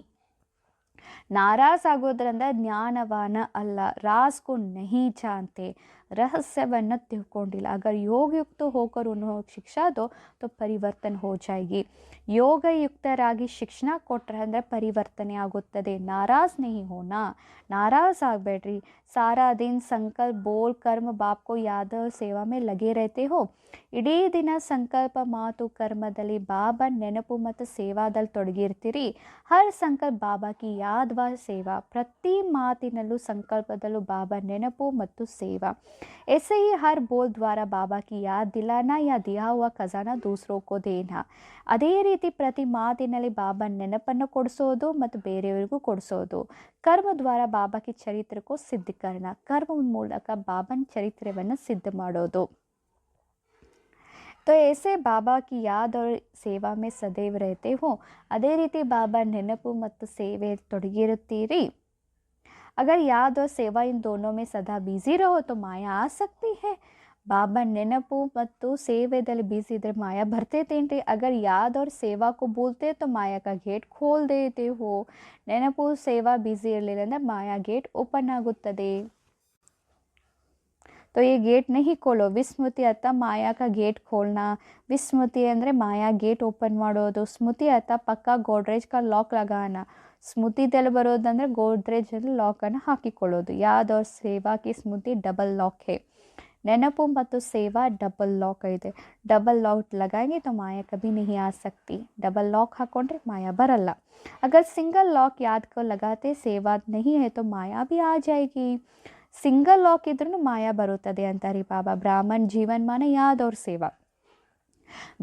नाराज ಆಗೋದ್ರಿಂದ ಜ್ಞಾನವಾನ ಅಲ್ಲ. ರಾಸ್ ಕೋ ನಹಿ ಜಾನ್ತೆ. रहस्यವನ್ನು ತಿಳ್ಕೊಂಡಿಲ್ಲ. अगर योग युक्त होकर उन्हें शिक्षा दो तो परिवर्तन हो जाएगी. ಯೋಗಯುಕ್ತರಾಗಿ ಶಿಕ್ಷಣ ಕೊಟ್ಟರೆ ಅಂದರೆ ಪರಿವರ್ತನೆ ಆಗುತ್ತದೆ. ನಾರಾಜ್ ನಹಿ ಹೋನಾ. ನಾರಾಜ್ ಆಗಬೇಡ್ರಿ. सारा दिन संकल्प बोल कर्म बाप को याद सेवा में लगे रहते हो. ಇಡೀ ದಿನ ಸಂಕಲ್ಪ ಮಾತು ಕರ್ಮದಲ್ಲಿ ಬಾಬಾ ನೆನಪು ಮತ್ತು ಸೇವಾದಲ್ಲಿ ತೊಡಗಿರ್ತೀರಿ. ಹರ್ ಸಂಕಲ್ಪ ಬಾಬಾ ಕಿ ಯಾದ್ ವ ಸೇವಾ. ಪ್ರತಿ ಮಾತಿನಲ್ಲೂ ಸಂಕಲ್ಪದಲ್ಲೂ ಬಾಬಾ ನೆನಪು ಮತ್ತು ಸೇವಾ. ऐसे ही हर बोल द्वारा बाबा की याद दिलाना या दिया हुआ खजाना दूसरों को देना. ಅದೇ ರೀತಿ ಪ್ರತಿ ಮಾತಿನಲ್ಲಿ ಬಾಬಾ ನೆನಪನ್ನು ಕೊಡಿಸೋದು ಮತ್ತು ಬೇರೆಯವರಿಗೂ ಕೊಡಿಸೋದು. ಕರ್ಮ ದ್ವಾರ ಬಾಬಾ ಕಿ ಚರಿತ್ರಕ್ಕೂ ಸಿದ್ಧೀಕರಣ. ಕರ್ಮ ಮೂಲಕ ಬಾಬನ ಚರಿತ್ರೆಯನ್ನು ಸಿದ್ಧ ಮಾಡೋದು. तो ऐसे बाबा की याद और सेवा में सदैव रहते हो. ಅದೇ ರೀತಿ ಬಾಬಾ ನೆನಪು ಮತ್ತು ಸೇವೆ ತೊಡಗಿರುತ್ತೀರಿ. अगर याद और सेवा इन दोनों में सदा बिजी रहो तो माया आ सकती है. ಬಾಬಾ ನೆನಪು ಮತ್ತು ಸೇವೆದಲ್ಲಿ ಬಿಸಿ ಇದ್ರೆ ಮಾಯಾ ಬರ್ತೈತೇನ್ರಿ. अगर याद और सेवा को भूलते तो माया का गेट खोल देते हो. ನೆನಪು ಸೇವಾ ಬಿಸಿ ಇರಲಿಲ್ಲ ಅಂದರೆ ಮಾಯಾ ಗೇಟ್ ಓಪನ್ ಆಗುತ್ತದೆ. तो ये गेट नहीं खोलो. ವಿಸ್ಮೃತಿ ಅರ್ಥ ಮಾಯಾ का गेट खोलना. ವಿಸ್ಮೃತಿ ಅಂದರೆ ಮಾಯಾ ಗೇಟ್ ಓಪನ್ ಮಾಡೋದು. ಸ್ಮೃತಿ ಅರ್ಥ ಪಕ್ಕಾ ಗೋಡ್ರೇಜ್ का लॉक लगाना. ಸ್ಮೃತಿದಲ್ಲಿ ಬರೋದಂದರೆ ಗೋಡ್ರೇಜಲ್ಲಿ ಲಾಕನ್ನು ಹಾಕಿಕೊಳ್ಳೋದು. ಯಾದ್ और ಸೇವಾ की ಸ್ಮೃತಿ ಡಬಲ್ ಲಾಕ್ है. ನೆನಪು ಮತ್ತು ಸೇವಾ ಡಬಲ್ ಲಾಕ್ ಇದೆ. ಡಬಲ್ ಲಾಕ್ लगाएंगे तो माया कभी नहीं आ सकती. डबल लॉक ಹಾಕೊಂಡ್ರೆ ಮಾಯಾ ಬರಲ್ಲ. अगर सिंगल लॉक याद को लगाते सेवा नहीं है तो माया भी आ जाएगी. ಸಿಂಗಲ್ ಲಾಕ್ ಇದ್ರೂ ಮಾಯಾ ಬರುತ್ತದೆ ಅಂತಾರೆ ಬಾಬಾ. ಬ್ರಾಹ್ಮಣ್ ಜೀವನ್ಮಾನ ಯಾದ್ और ಸೇವಾ.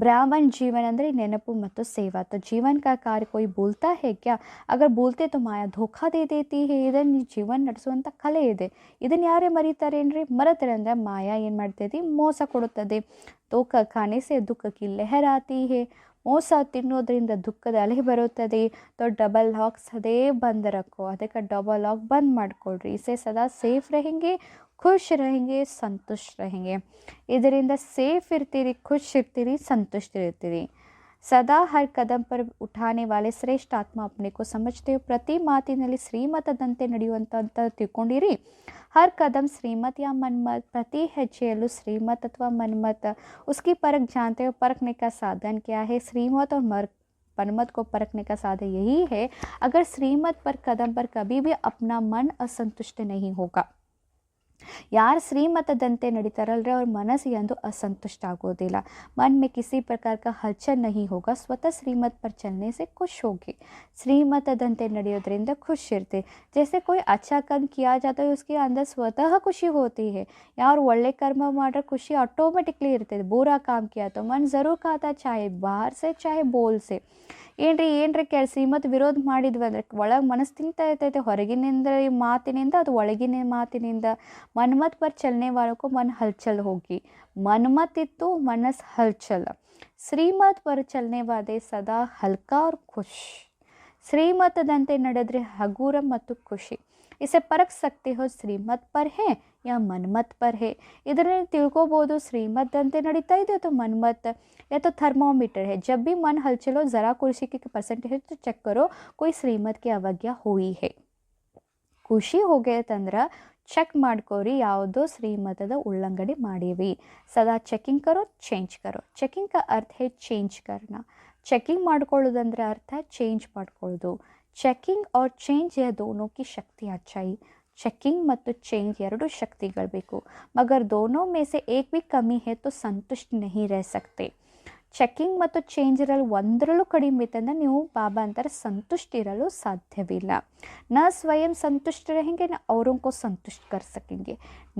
ब्राह्मण जीवन ಅಂದರೆ ನೆನಪು ಮತ್ತು ಸೇವಾ. तो जीवन का कार्य कोई बोलता है क्या? अगर बोलते तो माया धोखा दे देती है. ಇದನ್ನು ಜೀವನ ನಡೆಸುವಂಥ ಕಲೆ ಇದೆ. ಇದನ್ನು ಯಾರೇ ಮರೀತಾರೇನ್ರಿ? ಮರೆತಾರೆ ಅಂದರೆ ಮಾಯಾ ಏನು ಮಾಡ್ತೈತಿ? ಮೋಸ ಕೊಡುತ್ತದೆ. धोखा खाने से दुख की लहर आती है. ಮೋಸ ತಿನ್ನೋದ್ರಿಂದ ದುಃಖದ ಅಲೆ ಬರುತ್ತದೆ. तो डबल लॉक सದೇ ಬಂದ್ रखो. ಅದಕ್ಕೆ डबल लॉक ಬಂದ್ ಮಾಡ್ಕೊಳ್ರಿ. इसे सदा ಸೇಫ್ रहेंगे, ಖುಷ್ रहेंगे, ಸಂತುಷ್ಟ रहेंगे. ಇದರಿಂದ ಸೇಫ್ ಇರ್ತೀರಿ, ಖುಷ್ ಇರ್ತೀರಿ, ಸಂತುಷ್ಟ ಇರ್ತೀರಿ. ಸದಾ ಹರ್ ಕದಂ ಪರ್ ಉಠಾನೆ ವಾಲೆ ಶ್ರೇಷ್ಠ ಆತ್ಮ ಅಪ್ನೆ ಕೋ ಸಮಜ್ತೆ ಹೋ. ಪ್ರತಿ ಮಾತಿನಲ್ಲಿ ಶ್ರೀಮತದಂತೆ ನಡೆಯುವಂತ ತಿಳ್ಕೊಂಡಿರಿ. हर कदम श्रीमत या मनमत, प्रति हेज्जेयಲ್ಲೂ श्रीमत अथवा मनमत, उसकी परख जानते हो. परखने का साधन क्या है? श्रीमत और मनमत को परखने का साधन यही है. अगर श्रीमत पर कदम पर कभी भी अपना मन असंतुष्ट नहीं होगा. ಯಾರು ಶ್ರೀಮತದಂತೆ ನಡೀತಾರಲ್ರಿ ಅವ್ರ ಮನಸ್ಸು ಎಂದು असंतुष्ट आगोदिಲ್ಲ. मन में किसी प्रकार का हलचल नहीं होगा. स्वतः श्रीमत पर चलने से खुश होगी. ಶ್ರೀಮತದಂತೆ ನಡೆಯೋದ್ರಿಂದ ಖುಷಿ ಇರ್ತೀವಿ. जैसे कोई अच्छा कर्म किया जाता है उसके अंदर स्वतः खुशी होती है. ಯಾರು ಒಳ್ಳೆ ಕರ್ಮ ಮಾಡ್ರೆ ಖುಷಿ ಆಟೋಮೆಟಿಕ್ಲಿ ಇರ್ತದೆ. ಬೂರಾ ಕಾಮ್ ಕಿಯಾ तो मन ज़रूर खाता, चाहे बाहर से चाहे बोल से. ಏನ್ರಿ ಶ್ರೀಮತ್ ವಿರೋಧ ಮಾಡಿದ್ವಿ ಅಂದರೆ ಒಳಗೆ ಮನಸ್ಸು ತಿಂತಾ ಇರ್ತೈತೆ. ಹೊರಗಿನಿಂದ ಮಾತಿನಿಂದ ಅದು ಒಳಗಿನ ಮಾತಿನಿಂದ. मनमत पर चलने वालों को मन हलचल होगी. मनमत इत्तु मनस हलचल. श्रीमत पर चलने वाले सदा हल्का और खुश. ಶ್ರೀಮತದಂತೆ ನಡೆದ್ರೆ ಹಗುರ ಮತ್ತು ಖುಷಿ. इसे परख सकते हो श्रीमत पर है या मनमत पर है. ಇದರಲ್ಲಿ ತಿಳ್ಕೋಬಹುದು ಶ್ರೀಮತದಂತೆ ನಡೀತಾ ಇದೆ ಅಥವಾ मनमत या तो थर्मोमीटर है. जब भी मन हलचल हो ज़रा कुर्सी की परसेंटेज तो चेक करो कोई श्रीमत की अवज्ञा हुई है. ಖುಷಿ ಹೋಗೈತಂದ್ರೆ ಚೆಕ್ ಮಾಡ್ಕೋರಿ ಯಾವುದೋ ಶ್ರೀಮತದ ಉಲ್ಲಂಘನೆ ಮಾಡೀವಿ. ಸದಾ ಚೆಕಿಂಗ್ ಕರೋ, ಚೇಂಜ್ ಕರೋ. ಚೆಕಿಂಗ್ का अर्थ है चेंज करना. ಚೆಕಿಂಗ್ ಮಾಡ್ಕೊಳ್ಳೋದಂದ್ರೆ ಅರ್ಥ ಚೇಂಜ್ ಮಾಡ್ಕೊಳ್ಳೋದು. ಚೆಕಿಂಗ್ और चेंज यह दोनों की शक्ति अच्छाई. ಚೆಕಿಂಗ್ ಮತ್ತು ಚೇಂಜ್ ಎರಡು ಶಕ್ತಿಗಳು ಬೇಕು. मगर दोनों में से एक भी कमी है तो संतुष्ट नहीं रह सकते. ಚೆಕಿಂಗ್ ಮತ್ತು ಚೇಂಜರಲ್ಲಿ ಒಂದರಲ್ಲೂ ಕಡಿಮೆ ಇತ್ತಂದ್ರೆ ನೀವು ಬಾಬಾ ಅಂತಾರೆ ಸಂತುಷ್ಟ ಇರಲು ಸಾಧ್ಯವಿಲ್ಲ. ನ ಸ್ವಯಂ ಸಂತುಷ್ಟ रहेंगे ನ औरों को संतुष्ट कर सकेंगे.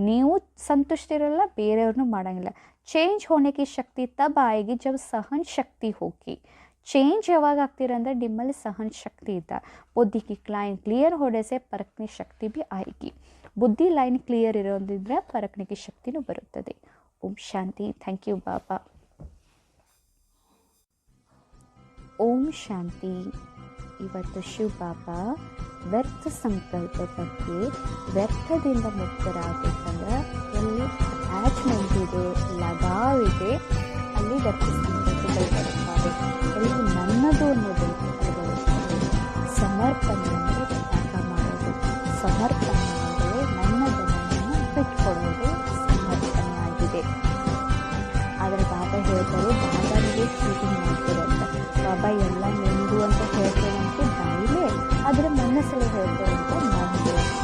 ನೀವು ಸಂತುಷ್ಟ ಇರಲ್ಲ, ಬೇರೆಯವ್ರನ್ನೂ ಮಾಡೋಂಗಿಲ್ಲ. चेंज होने की शक्ति तब आएगी जब सहन शक्ति होगी. चेंज ಯಾವಾಗ ಆಗ್ತೀರಂದ್ರೆ ನಿಮ್ಮಲ್ಲಿ ಸಹನ ಶಕ್ತಿ ಇದ್ದ. ಬುದ್ಧಿ की लाइन क्लियर होने से परखने शक्ति भी आएगी. ಬುದ್ಧಿ ಲೈನ್ ಕ್ಲಿಯರ್ ಇರೋದ್ರಿಂದ परखने की ಶಕ್ತಿನೂ ಬರುತ್ತದೆ. ಓಂ ಶಾಂತಿ. ಥ್ಯಾಂಕ್ ಯು ಬಾಬಾ. ಓಂ ಶಾಂತಿ. ಇವತ್ತು ಶಿವ ಬಾಬಾ ವ್ಯರ್ಥ ಸಂಕಲ್ಪ ಬಗ್ಗೆ, ವ್ಯರ್ಥದಿಂದ ಮುಕ್ತರಾಗಬೇಕಂದ್ರೆ ಎಲ್ಲಿ ಅಟ್ಯಾಚ್ಮೆಂಟ್ ಇದೆ, ಲಗಾವ್ ಇದೆ, ಅಲ್ಲಿ ವ್ಯರ್ಥ ಸಂಕಲ್ಪಗಳು ಬರುತ್ತವೆ. ಎಲ್ಲಿ ನನ್ನದು ಅನ್ನೋದು ಅದು ಬರುತ್ತದೆ. ಸಮರ್ಪಣೆ ಅಂದರೆ ತ್ಯಾಗ ಮಾಡೋದು. ಸಮರ್ಪಣೆ ಅಂದರೆ ನನ್ನದನ್ನು ಬಿಟ್ಕೊಳ್ಳೋದು ಸಮರ್ಪಣೆ ಆಗಿದೆ. ಆದರೆ ಬಾಬಾ ಹೇಳ್ತಾರೆ ಬಾಬಾನಿಗೆ ಚೀಟಿಂಗ್ ಮಾಡ್ತಿರಂತ. ಬಾಬಾ ಎಲ್ಲ ನಿಂದು ಅಂತ ಹೇಳ್ತೇವಂತೆ ಬಾಯಿಲೆ, ಆದರೆ ಮನಸ್ಸಲ್ಲಿ ಹೇಳ್ತೇವಂತ ನಂದು ಅಂತ.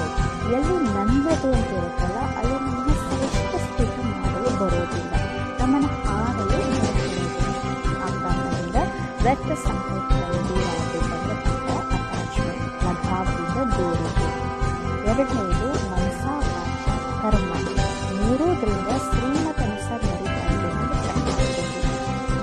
ಎಲ್ಲಿ ನನ್ನದು ಅಂತ ಇರುತ್ತಲ್ಲ ಅಲ್ಲಿ ನಮಗೆ ಶ್ರೇಷ್ಠ ಸ್ಥಿತಿ ಮಾಡಲು ಬರೋದಿಲ್ಲ, ನಮ್ಮನ್ನು ಹಾರಲು ಬರೋದಿಲ್ಲ. ಆ ಕಾರಣದಿಂದ ವ್ಯರ್ಥ ಸಂಕಲ್ಪಗಳು ದೂರ ಆಗಬೇಕಂದ್ರೆ ಅಟ್ಯಾಚ್ಮೆಂಟ್, ಲಗಾವದಿಂದ ದೂರ ಇರಬೇಕು. ಎರಡನೇದು ಮನಸ, ವಾಚ, ಕರ್ಮ. ಮೂರೂದ್ರಿಂದ ಶ್ರೀಮತನುಸಾರ ನಡೀತಾ ಇದೆ ಅನ್ನೋದು ಚೆಕ್ ಮಾಡ್ತೀವಿ.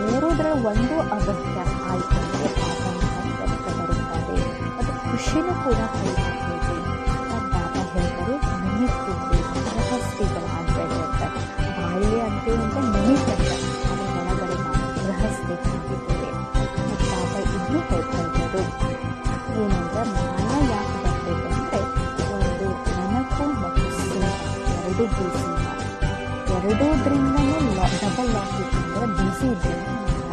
ಮೂರೂದ್ರಲ್ಲಿ ಒಂದು ಅಗತ್ಯ ಆಯಿತು ಅಂದರೆ ಆತಂಕ ಬರುತ್ತದೆ ಮತ್ತು ಖುಷಿನೂ ಕೂಡ ಕೈಗೊಳ್ತೀವಿ. ಬಾಬಾ ಹೇಳ್ತಾರೆ ನಿಮಿತ್ತಿದ್ವಿ, ಗೃಹಸ್ಥಿಗಳಾಗಬೇಡಿ ಅಂತ. ಬಾಳ್ಯ ಅಂತೇಳಿ ಅಂತ ನಿಮಿತ್ತಂತ ಅದರ ಒಳಗಡೆ ನಾವು ಗೃಹಸ್ಥಿಗಳಾಗಿದ್ದೇವೆ. ಮತ್ತು ಬಾಬಾ ಇನ್ನೂ ಹೇಳ್ತಾ ಇರೋದು ಏನಂದ್ರೆ ಮಾಯ ಯಾಕೆ ಬರಬೇಕಂದ್ರೆ ಒಂದು ನೆನಪು ಮತ್ತು ಸೇವಾ ಎರಡೂ ಬಿಸಿ. ಎರಡೂದ್ರಿಂದನೇ ಡಬಲ್ ಲಾಕ್ ಇದ್ದರೆ ಬಿಸಿ ಇದ್ದರೆ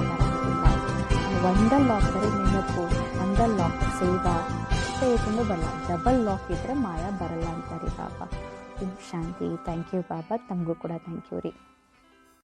ಬರೋದಿಲ್ಲ. ಒಂದಲ್ಲಿ ಲಾಕ್ ಬರೀ ನೆನಪು, ಒಂದಲ್ಲಿ ಲಾಕ್ ಸೇವಾ ಇಷ್ಟೇ ಇದ್ರೂ ಬರಲ್ಲ. ಡಬಲ್ ಲಾಕ್ ಇದ್ದರೆ ಮಾಯ ಬರಲ್ಲ ಅಂತಾರೆ ಬಾಬಾ. ಓಂ ಶಾಂತಿ. ಥ್ಯಾಂಕ್ ಯು ಬಾಬಾ. ತಮಗೂ ಕೂಡ ಥ್ಯಾಂಕ್ ಯು ರೀ.